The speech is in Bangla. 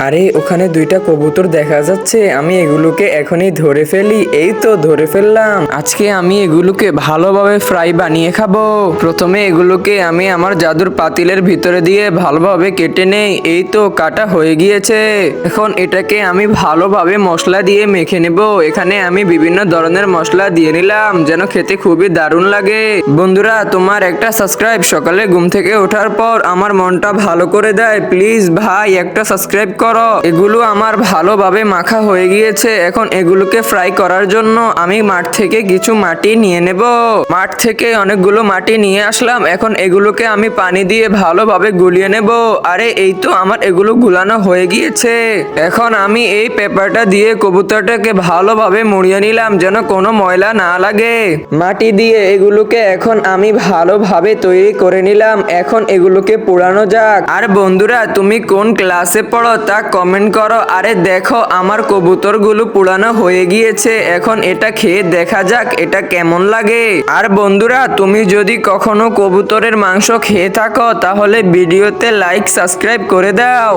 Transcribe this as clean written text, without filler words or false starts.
আরে ওখানে দুইটা কবুতর দেখা যাচ্ছে, আমি এগুলোকে এখনই ধরে ফেলি। এই তো ধরে ফেললাম। আজকে আমি এগুলোকে ভালোভাবে ফ্রাই বানিয়ে খাবো। প্রথমে এগুলোকে আমি আমার জাদুর পাতিলের ভিতরে দিয়ে ভালোভাবে কেটে নেই। এই তো কাটা হয়ে গিয়েছে। এখন এটাকে আমি ভালোভাবে মশলা দিয়ে মেখে নেব। এখানে আমি বিভিন্ন ধরনের মশলা দিয়ে নিলাম যেন খেতে খুবই দারুণ লাগে। বন্ধুরা, তোমার একটা সাবস্ক্রাইব সকালে ঘুম থেকে ওঠার পর আমার মনটা ভালো করে দেয়। প্লিজ ভাই একটা সাবস্ক্রাইব করো। এগুলো আমার ভালোভাবে মাখা হয়ে গিয়েছে। এখন এগুলোকে ফ্রাই করার জন্য আমি মাঠ থেকে কিছু মাটি নিয়ে নেব। মাঠ থেকে অনেকগুলো মাটি নিয়ে আসলাম। এখন এগুলোকে আমি পানি দিয়ে ভালোভাবে গুলিয়ে নেব। আরে এই তো আমার এগুলো গুলানো হয়ে গিয়েছে। এখন আমি এই পেপারটা দিয়ে কবুতরটাকে ভালোভাবে মুড়িয়ে নিলাম যেন কোনো ময়লা না লাগে। মাটি দিয়ে এগুলোকে এখন আমি ভালোভাবে তৈরি করে নিলাম। এখন এগুলোকে পোড়ানো যাক। আর বন্ধুরা, তুমি কোন ক্লাসে পড়ো তা কমেন্ট করো। আরে দেখো আমার কবুতরগুলো পোড়ানো হয়ে গিয়েছে। এখন এটা খেয়ে দেখা যাক এটা কেমন লাগে। আর বন্ধুরা, তুমি যদি কখনো কবুতরের মাংস খেয়ে থাকো তাহলে ভিডিওতে লাইক সাবস্ক্রাইব করে দাও।